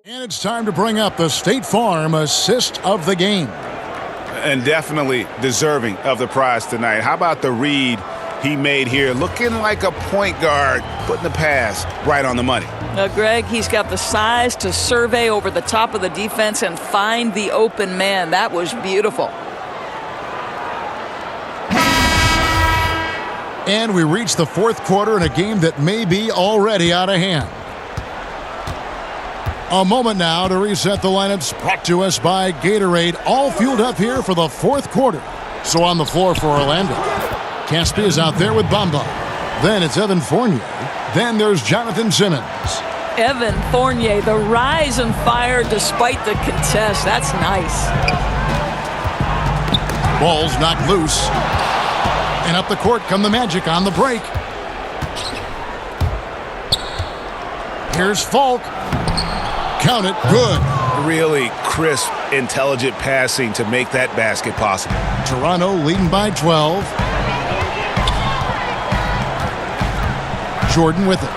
And it's time to bring up the State Farm assist of the game. And definitely deserving of the prize tonight. How about the read he made here? Looking like a point guard, putting the pass right on the money. Greg, he's got the size to survey over the top of the defense and find the open man. That was beautiful. And we reach the fourth quarter in a game that may be already out of hand. A moment now to reset the lineups, brought to us by Gatorade, all fueled up here for the fourth quarter. So on the floor for Orlando, Caspi is out there with Bamba. Then it's Evan Fournier. Then there's Jonathan Simmons. Evan Fournier, the rise and fire despite the contest. That's nice. Ball's knocked loose. And up the court come the Magic on the break. Here's Falk. Count it. Good. Really crisp, intelligent passing to make that basket possible. Toronto leading by 12. Jordan with it.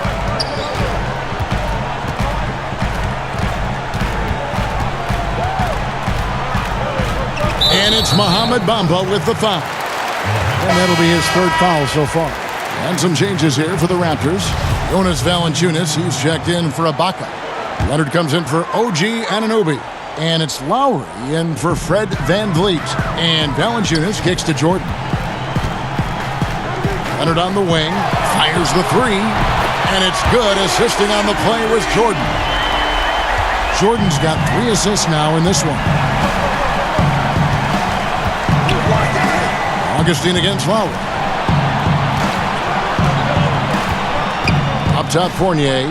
And it's Mohamed Bamba with the foul. And that'll be his third foul so far. And some changes here for the Raptors. Jonas Valanciunas, he's checked in for Ibaka. Leonard comes in for OG Anunoby. And it's Lowry in for Fred VanVleet. And Valanciunas kicks to Jordan. Leonard on the wing, fires the three. And it's good. Assisting on the play was Jordan. Jordan's got 3 assists now in this one. Augustine against Lowry. Up top, Fournier.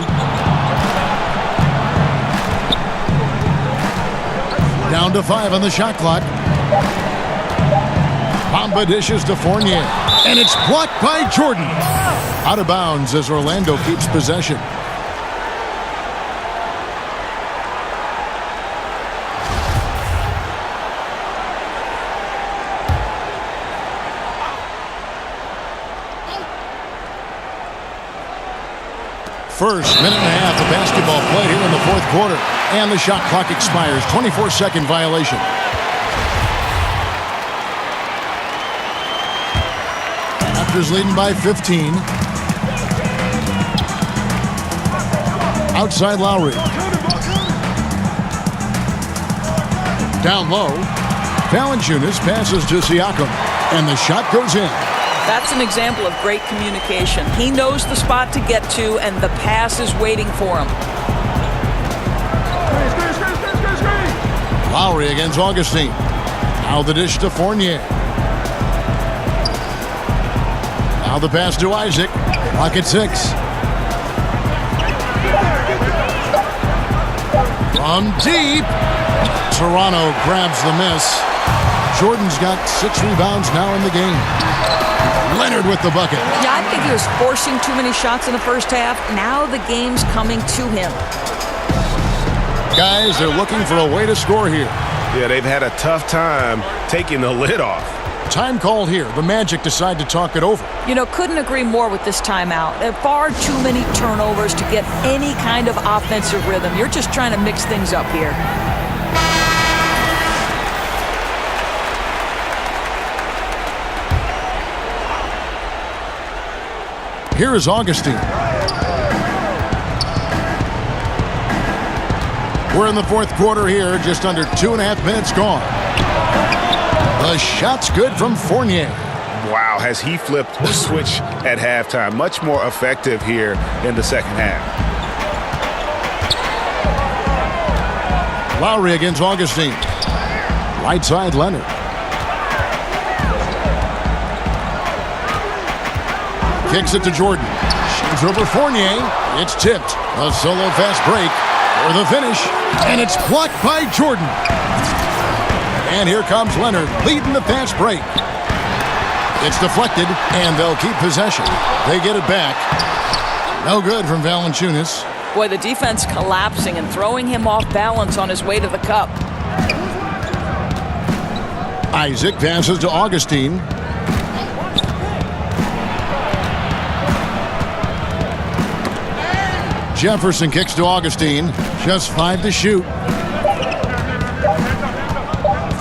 Down to 5 on the shot clock. Bamba dishes to Fournier. And it's blocked by Jordan. Out of bounds as Orlando keeps possession. First minute and a half of basketball played here in the fourth quarter. And the shot clock expires. 24-second violation. Raptors leading by 15. Outside Lowry. Down low. Valanciunas passes to Siakam. And the shot goes in. That's an example of great communication. He knows the spot to get to, and the pass is waiting for him. Lowry against Augustine. Now the dish to Fournier. Now the pass to Isaac. Clock at 6. From deep. Toronto grabs the miss. Jordan's got 6 rebounds now in the game. Leonard with the bucket. Yeah, I think he was forcing too many shots in the first half. Now the game's coming to him. Guys, they're looking for a way to score here. Yeah, they've had a tough time taking the lid off. Time called here. The Magic decide to talk it over. You know, couldn't agree more with this timeout. There are far too many turnovers to get any kind of offensive rhythm. You're just trying to mix things up here. Here is Augustine. We're in the fourth quarter here, just under 2.5 minutes gone. The shot's good from Fournier. Wow, has he flipped the switch at halftime. Much more effective here in the second half. Lowry against Augustine. Right side, Leonard. Kicks it to Jordan. Shoots over Fournier. It's tipped. A solo fast break for the finish. And it's blocked by Jordan. And here comes Leonard leading the fast break. It's deflected, and they'll keep possession. They get it back. No good from Valanciunas. Boy, the defense collapsing and throwing him off balance on his way to the cup. Isaac passes to Augustine. Jefferson kicks to Augustine. Just 5 to shoot.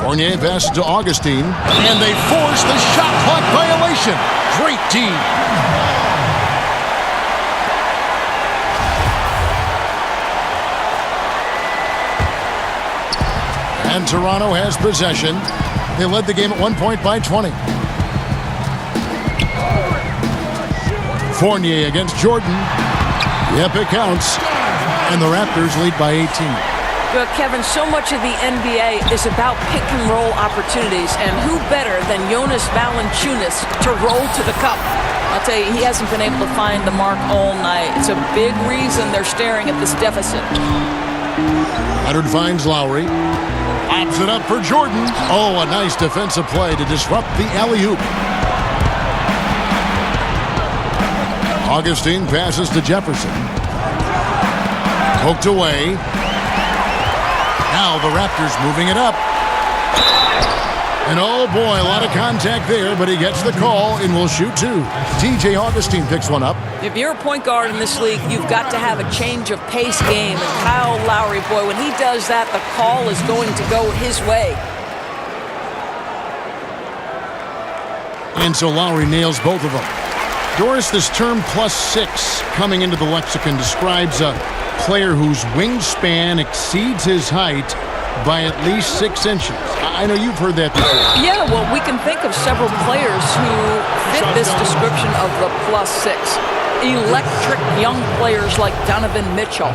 Fournier passes to Augustine. And they force the shot clock violation. Great team. And Toronto has possession. They led the game at 1 point by 20. Fournier against Jordan. Yep, it counts. And the Raptors lead by 18. Well, Kevin, so much of the NBA is about pick-and-roll opportunities, and who better than Jonas Valanciunas to roll to the cup? I'll tell you, he hasn't been able to find the mark all night. It's a big reason they're staring at this deficit. Leonard finds Lowry. Pops it up for Jordan. Oh, a nice defensive play to disrupt the alley-oop. Augustine passes to Jefferson. Poked away. Now the Raptors moving it up. And oh boy, a lot of contact there, but he gets the call and will shoot 2. TJ Augustine picks one up. If you're a point guard in this league, you've got to have a change of pace game. And Kyle Lowry, boy, when he does that, the call is going to go his way. And so Lowry nails both of them. Doris, this term +6 coming into the lexicon describes a player whose wingspan exceeds his height by at least 6 inches. I know you've heard that before. Yeah, well, we can think of several players who fit this description of the +6. Electric young players like Donovan Mitchell,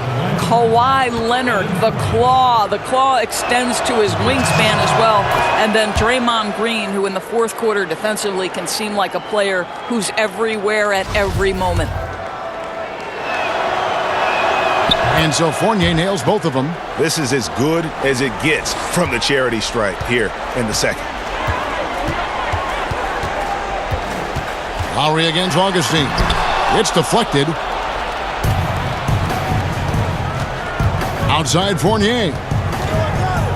Kawhi Leonard, the Claw. The Claw extends to his wingspan as well. And then Draymond Green, who in the fourth quarter defensively can seem like a player who's everywhere at every moment. And so Fournier nails both of them. This is as good as it gets from the charity stripe here in the second. Lowry against Augustine. It's deflected. Outside Fournier.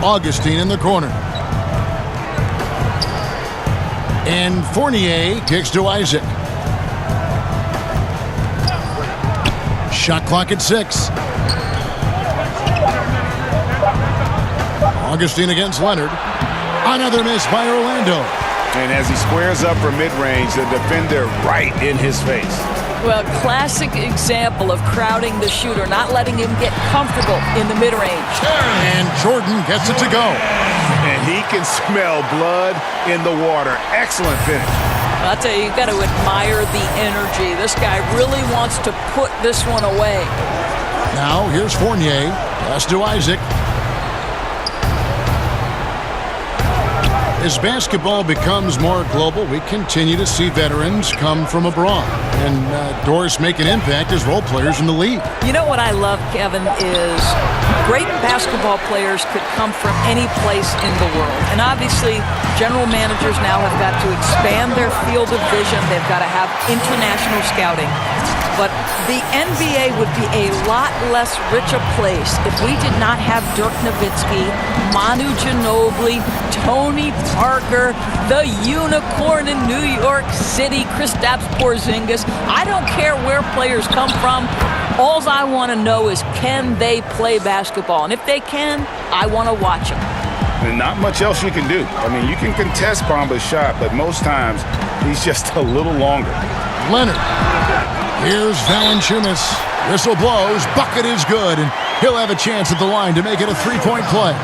Augustine in the corner. And Fournier kicks to Isaac. Shot clock at 6. Augustine against Leonard. Another miss by Orlando. And as he squares up for mid-range, the defender right in his face. Well, classic example of crowding the shooter, not letting him get comfortable in the mid-range. And Jordan gets it to go. And he can smell blood in the water. Excellent finish. I'll tell you, you've got to admire the energy. This guy really wants to put this one away. Now, here's Fournier. Pass to Isaac. As basketball becomes more global, we continue to see veterans come from abroad and Doris make an impact as role players in the league. You know what I love, Kevin, is great basketball players could come from any place in the world. And obviously, general managers now have got to expand their field of vision. They've got to have international scouting. But the NBA would be a lot less rich a place if we did not have Dirk Nowitzki, Manu Ginobili, Tony Parker, the unicorn in New York City, Kristaps Porzingis. I don't care where players come from. All I want to know is, can they play basketball? And if they can, I want to watch them. And not much else you can do. I mean, you can contest Bamba's shot, but most times he's just a little longer. Leonard. Here's Valanciunas. Whistle blows. Bucket is good, and he'll have a chance at the line to make it a 3-point play.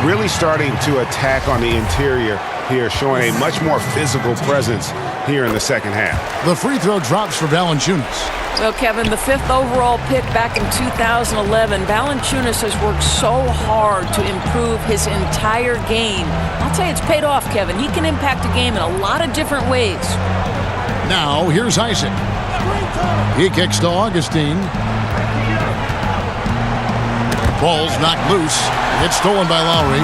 Really starting to attack on the interior here, showing a much more physical presence here in the second half. The free throw drops for Valanciunas. Well, Kevin, the 5th overall pick back in 2011, Valanciunas has worked so hard to improve his entire game. I'll tell you, it's paid off, Kevin. He can impact a game in a lot of different ways. Now, here's Isaac. He kicks to Augustine. Ball's knocked loose. It's stolen by Lowry.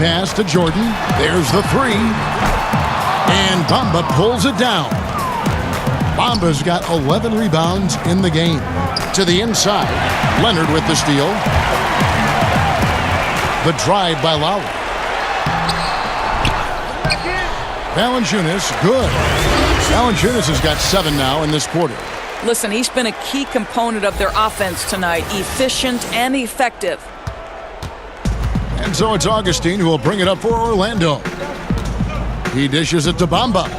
pass to Jordan. There's the three. And Bamba pulls it down. Bamba's got 11 rebounds in the game. To the inside. Leonard with the steal. The drive by Lowry. Valanciunas, good. Valanciunas has got 7 now in this quarter. Listen, he's been a key component of their offense tonight. Efficient and effective. And so it's Augustine who will bring it up for Orlando. He dishes it to Bamba.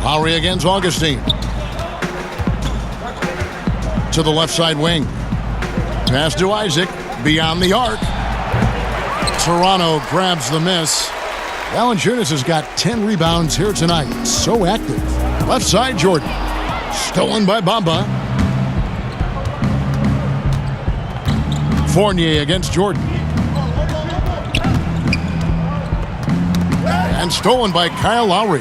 Lowry against Augustine. To the left side wing. Pass to Isaac. Beyond the arc. Toronto grabs the miss. Valanciunas has got 10 rebounds here tonight. So active. Left side, Jordan. Stolen by Bamba. Fournier against Jordan. And stolen by Kyle Lowry.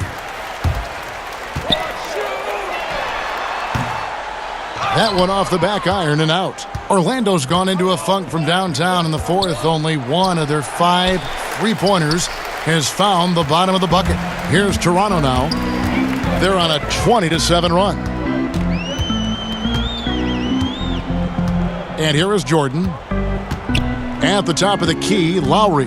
That one off the back iron and out. Orlando's gone into a funk from downtown in the fourth. Only one of their 5 3-pointers has found the bottom of the bucket. Here's Toronto now. They're on a 20-7 run. And here is Jordan. At the top of the key, Lowry.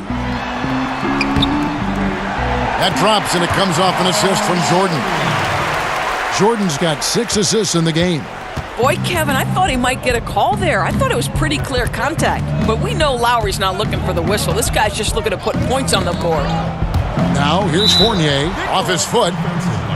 That drops and it comes off an assist from Jordan. Jordan's got 6 assists in the game. Boy, Kevin, I thought he might get a call there. I thought it was pretty clear contact. But we know Lowry's not looking for the whistle. This guy's just looking to put points on the board. Now, here's Fournier off his foot,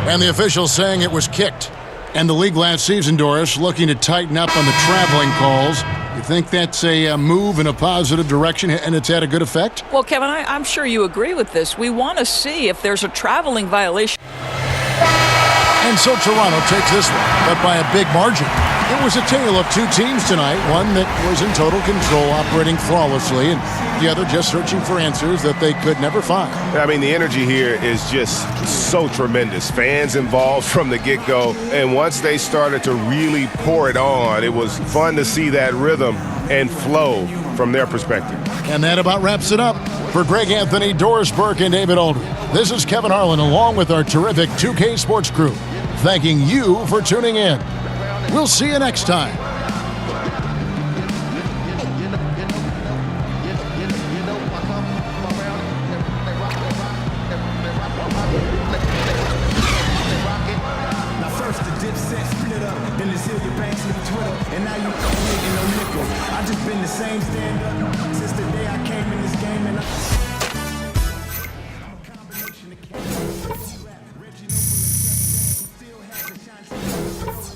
and the official saying it was kicked. And the league last season, Doris, looking to tighten up on the traveling calls. You think that's a move in a positive direction, and it's had a good effect? Well, Kevin, I'm sure you agree with this. We want to see if there's a traveling violation. And so Toronto takes this one, but by a big margin. It was a tale of 2 teams tonight, one that was in total control, operating flawlessly, and the other just searching for answers that they could never find. I mean, the energy here is just so tremendous. Fans involved from the get-go, and once they started to really pour it on, it was fun to see that rhythm and flow from their perspective. And that about wraps it up. For Greg Anthony, Doris Burke, and David Aldridge, this is Kevin Harlan along with our terrific 2K Sports crew, thanking you for tuning in. We'll see you next time. Now first the dipset split up, then the Zillion Banks with Twitter, and now you ain't making no nickel. I just been the same stand-up since the day I came in this game, and I'm a combination of still had the shine,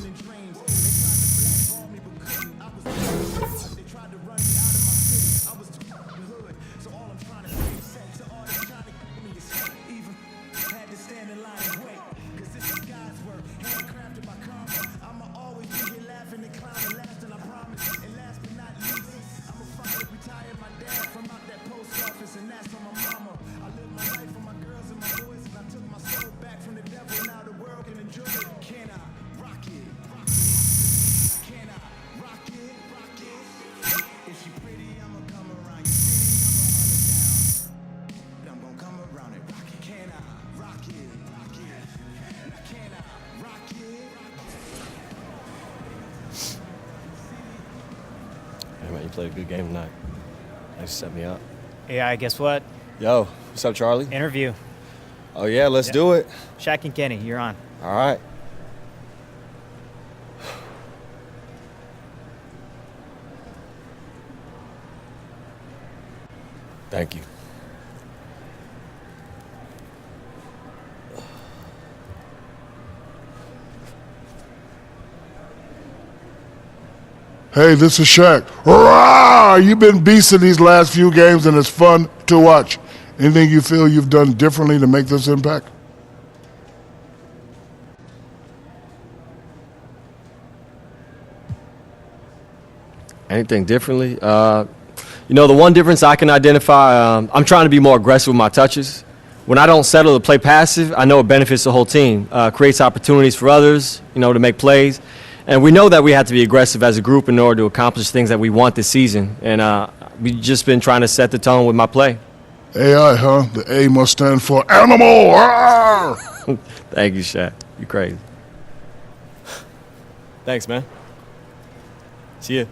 and dreams. They tried to blackball me, but couldn't. They tried to run me out of my city. I was too hood, so all I'm trying to say is to all they trying to give me is hate. Even had to stand in line and wait, cause this is God's work, handcrafted by karma. I'ma always be here laughing and clowning, last and I promise. And last but not least, I'ma finally retire my dad from out that post office, and that's on my mama. I live my life for my girls and my boys, and I took my soul back from the devil. Now the world can enjoy it. Can I rock it? Can I rock it? If she pretty, I'ma come around. You see, I'ma hold it down. I'm gonna come around it. Rock it. Can I rock it? Can I rock it? Hey man, you played a good game tonight. Thanks for setting me up. Yeah, guess what? Yo, what's up, Charlie? Interview. Oh yeah, let's do it. Shaq and Kenny, you're on. All right. Thank you. Hey, this is Shaq. Rah! You've been beasting these last few games, and it's fun to watch. Anything you feel you've done differently to make this impact? Anything differently? You know, the one difference I can identify, I'm trying to be more aggressive with my touches. When I don't settle to play passive, I know it benefits the whole team. Creates opportunities for others, you know, to make plays. And we know that we have to be aggressive as a group in order to accomplish things that we want this season. And we've just been trying to set the tone with my play. AI, huh? The A must stand for animal. Rawr! Thank you, Shaq. You crazy. Thanks, man. See ya.